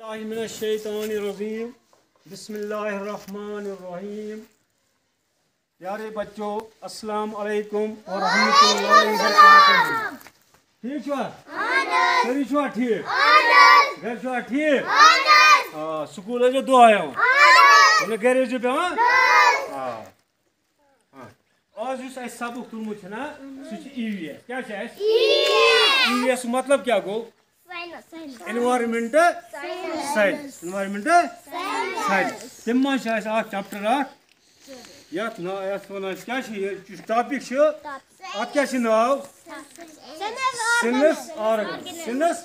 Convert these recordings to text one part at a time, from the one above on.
बिस्मिल्लाहिर्रहमानिर्रहीम बिस्मिल्लाहिर्रहमानिर्रहीम। प्यारे बच्चों, अस्सलाम वालेकुम व रहमतुल्लाहि व बरकातहू। ठीक छो? सरी छो ठीक? घर छो ठीक? स्कूल जो दो आया हूँ बोले घर जो पे आज उस सबक तुलमुत ना सह EVS क्या EVS मतलब क्या गो? Environment science. एनवायरमेंट साइंस तम मज चैप्टर यथ वन क्या टॉपिक अत क्या नाव सिनस ऑर्गन्स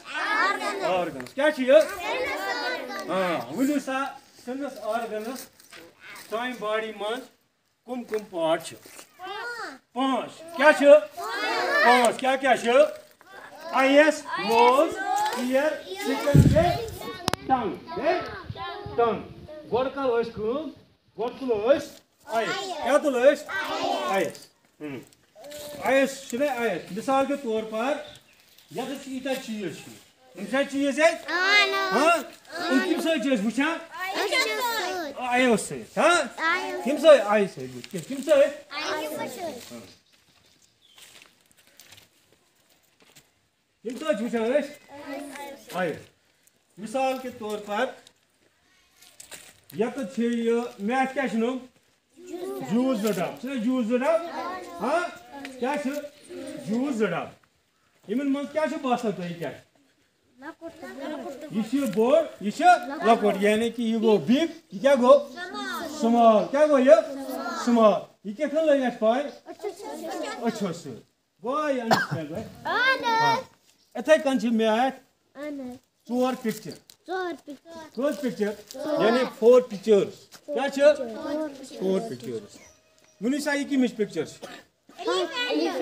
क्या वन सा सिनस ऑर्गन्स सान बॉडी मज कुम कुम पार्ट पांच क्या पांच क्या आईएस नोज ईयर सेकंड टंग टंग गोड़ कल गोड़ तुलो आईएस क्या तुलो आईएस आईएस आईएस मिसाल के तौर पर यह ईटा चीज चीज है हाँ कम सो आईएस हाँ कम सो आईएस कम सो मिसाल के तौर पर यत मैथ क्या जूस जडब जूस जडब हाँ क्या जूस जडब इन मज क्या बसान तुम क्या यह बोड़ यह लकोट यानी कि यह गो बिग यह क्या गो स्मॉल क्या गो यह स्मॉल यह क्या लग पाए अच्छो वाई अंडरस्टैंड इथे कन मैथ 4 पिक्चर यानी 4 पिक्चर्स क्या 4 पिक्चर्स वन सा यह कमिच पिक्चर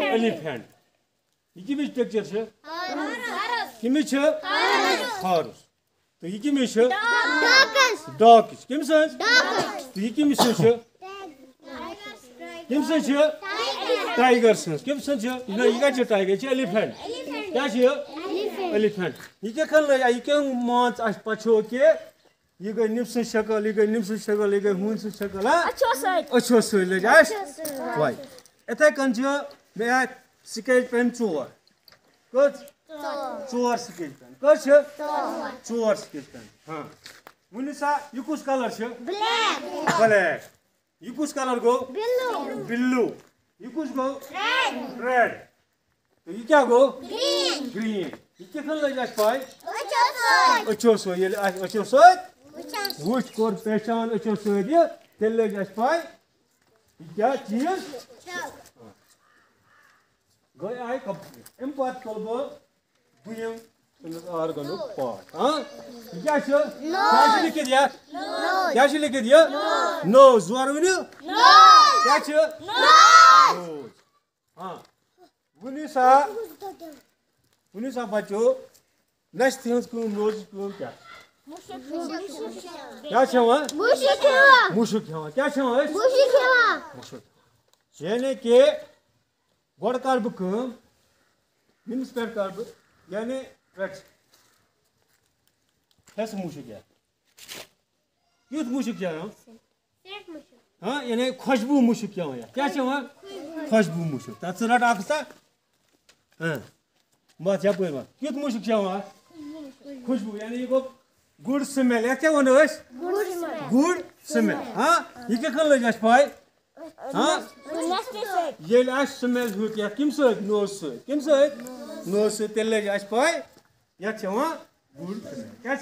एलिफेंट यह कमिच पिक्चर कमिच हॉर्स तो यह कमिच डॉग कम तो यह कमिच टाइगर कम यह टाइगर एलिफेंट क्या एलिफेंट यह क्या लग यह क्या मान पछो कि यह गई निम शक्ल यह गई निम शक्ल यह गई हून शक्ल अच्छो लग वाई इथे कन मे स्केच पेन 4 कत 4 स्केच पेन कत 4 स्केच पेन हाँ वन सा यह कुछ कलर ब्लैक यह कुछ कलर गो ब्लू यह कुछ गो रेड तो यह क्या गो ग्रीन यह क्या लग पाए अच्छो सो अच्छो वुच कोर पहचान अच्छो तेल लग पाए क्या चीज गई आए कंप्लीट अम पे तुल बह बुम ऑर्गन पार्ट हाँ क्या लिखित क्या लिखित नोज जोर वन क्या नोज हाँ वन सा बच्चो नश तिज नोज क्या मुशुक क्या मुशुक यानी कि गोड़ कर बह मिनस पे कर बह यानी हेस मुशुक युथ मुशुक हाँ यानी खुशबू मुशुक क्या खुशबू मुशुक तथ रट अख सा मत यप युथ मुशुक खुशबू यानी यह गो गुड स्मेल या क्या वो गुड स्मेल हाँ यह क्या लग पाए हाँ ये स्मेल हुत या कम नोज नोज तेल लग पाए ये गुड स्मेल क्या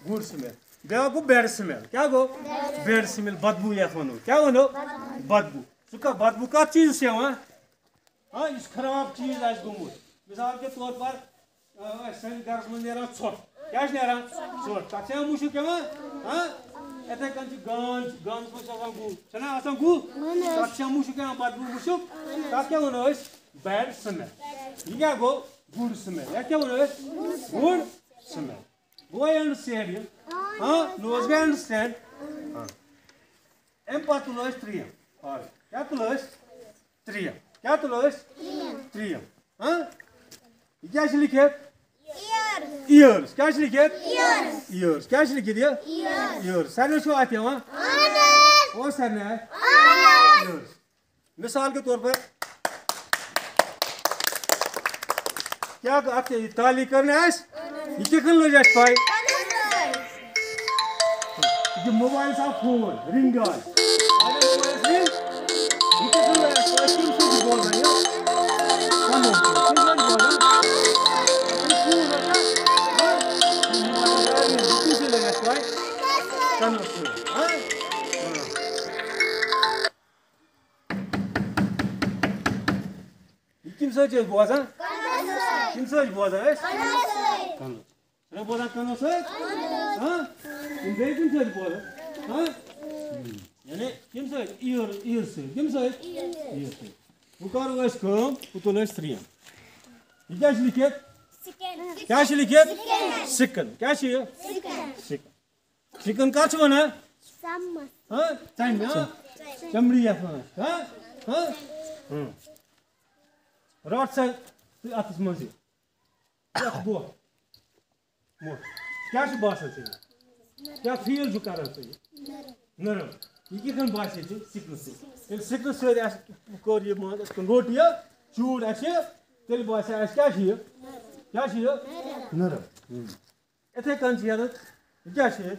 गुड स्मेल ब्या गो बैड स्मेल क्या गो बैड स्मेल बदबू ये वो क्या वो बदबू सह बदबू कत चीज हाँ इस खराब चीज गोमुत मिसाल के तौर पर सन घर मज ोट क्या ोट तक मुशुक हाँ इथे कन गान गु गु तक मुशुक बदबू मुशुक तक क्या वो बैड स्मेल यह क्या गो गुड स्मेल या क्या वो गुड स्मेल गो अंडरस्टैंड हाँ नोज गए अंडरस्टैंड हाँ अम पे तुलो त्रीम क्या तुलो त्रीम हाँ क्या लिखित ears. क्या लिखित? Ears. क्या लिखित ये? Ears. सरने छो आते हैं और सरने है ears. मिसाल के तौर पर क्या आप ताली करने हैं? ये क्या लो जाए पाई? ये मोबाइल सा फोन रिंग डाल। आगे मोबाइल से ये क्या लो जाए पाई? किम से बोल रहे हो? कम हो गया। किम से बोल रहे हो? फोन होता है? मोबाइल किम से लो जाए पाई? कम हो गया। हाँ? किम से चीज़ बोला था? किम से बोला है? कम। क्या बोला कनो से? हाँ? किम से बोला? हाँ? यानी किम से ear से किम से ear से बुकार वाइस कम पुतुल स्त्रियां ये क्या लिखे? क्या लिखे? सिकन क्या चाहिए? सिकन का चुना? हाँ? चाइना चमड़ी है हाँ? हाँ? रात से आतिश मंजी क्या बुआ मोर क्या बात है क्या फील जो कर रहा है नरम ये क्या बात है सिकन से कोर ये मान इसको रोटी है चूड़ ऐसे तेल बात है क्या चाहिए नरम इतने कौन सी आदत क्या चाहिए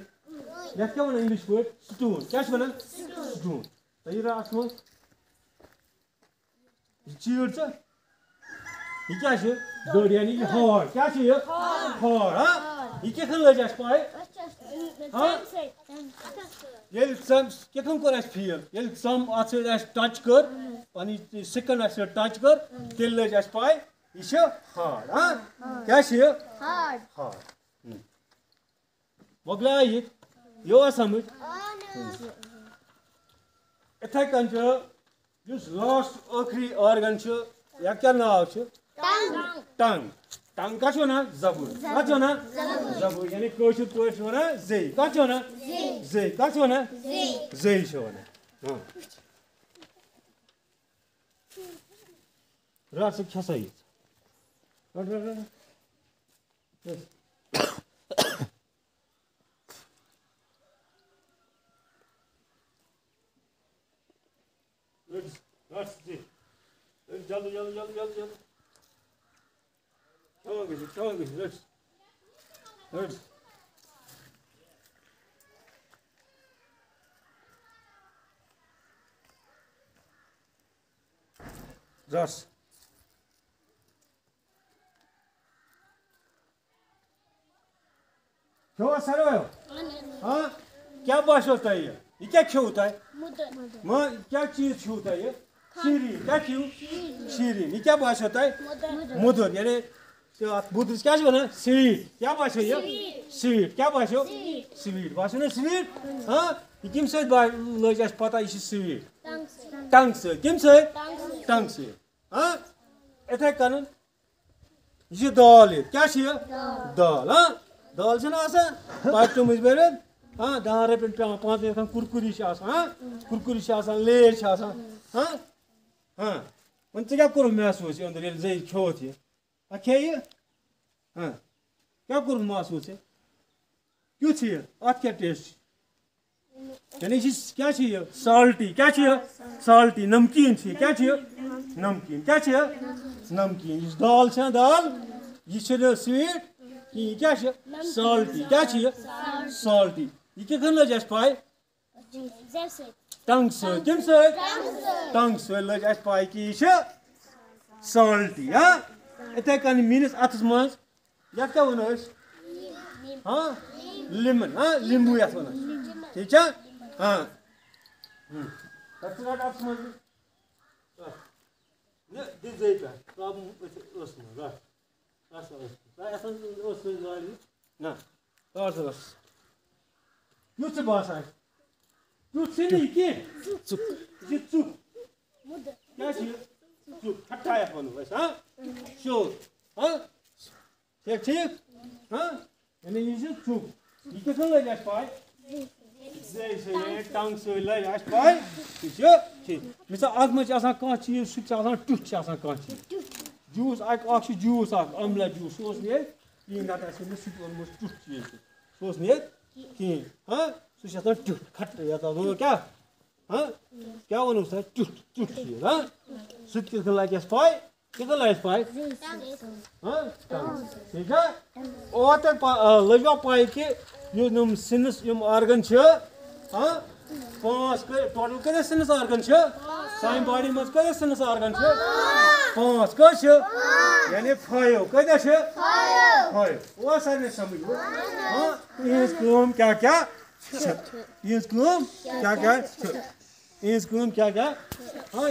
या क्या बना इंग्लिश वर्ड स्टोन क्या बना स्टोन तो ये रात में चीड़ से ये क्या है? दौड़ यानी हॉर क्या चाहिए? हॉर हाँ? ये क्या खन जाए पाए? हाँ? ये सम क्या खन कर फील? ये सम आज टच कर पानी सेकंड आज टच कर तेल ले जाए पाए ये हार्ड हाँ? क्या चाहिए? हार्ड मगला ये यो समझ इतना कंचो जो लास्ट आखिरी ऑर्गन चो या क्या नाम चो टंग का चुना जबूर का चुना जबूर यानी कोशिश चुना जे का चुना जे का चुना जे चुना हाँ रात से क्या सही जल्दी let's Josh क्यों असर हो हाँ क्या बात होता है ये क्या क्यों होता है माँ क्या चीज क्यों होता है ये शीरी क्या क्यों शीरी ये क्या बात होता है मधुर यानी बुद्ध क्या बना स्वीट क्या बात है ये स्वीट क्या बात हो स्वीट बात ना स्वीट हाँ ये किम से लग पता ये स्वीट टंग से किम से टंग से हाँ इतने कन ये दाल क्या दाल हाँ दाल से ना आसा पार्टी मुझ बेरे हाँ 10 रुपये पे 5 रुपये कुरकुरी से आसा हाँ कुरकुरी से आसा लेर से आसा हाँ हाँ मन क्या करूँ महसूस अंदर ये जे खो थी क्या ये हाँ क्या करूँ महसूस है क्यों चाहिए आज क्या टेस्ट यानी क्या चाहिए साल्टी क्या चाहिए साल्टी नमकीन चाहिए क्या चाहिए नमकीन क्या चाहिए नमकीन इस दाल से दाल ये स्वीट ये क्या चाहिए साल्टी क्या चाहिए साल्टी ये क्या करना जाए पाए टंग से किम से टंग से लग जाए पाए कि ये साल्टी हाँ इतने कन मीनस अतस मज या क्या वन हाँ लिमन हाँ लिंबू या वन ठीक है हाँ अतस मज ne dizeyler kabım olsun var nasıl olsun zali na varsa var yutsu basay yutsu ne iki çuk yutsu ya şey çuk hatta yapalım ha şu ha çek ha yani yüzü çuk iki kere yaş pay टंग से लाश पाए मिसाल अत मे कह चीज सह टुट कह चीज जूस जूस अमला जूस कहीं ना तक सुनमुत टुट चीज सोच नहीं कहीं हाँ सुशासन टुट खट या तो क्या हाँ क्या वो नुकसान टुट टुट चीज हाँ सुत किसको लाइक स्पाई किसको लाइक स्पाई हाँ ठीक है और तो लगा पाई कि ये नम सिनस यम आर्गन छ हाँ पांच टोटल कदे सिनस आर्गन छ साइन बॉडी में कदे सिनस आर्गन छ पांच कश यानी 5 कदे छ 5 वो सारे समझ हाँ इस काम क्या क्या इस काम क्या क्या इस काम क्या क्या हाँ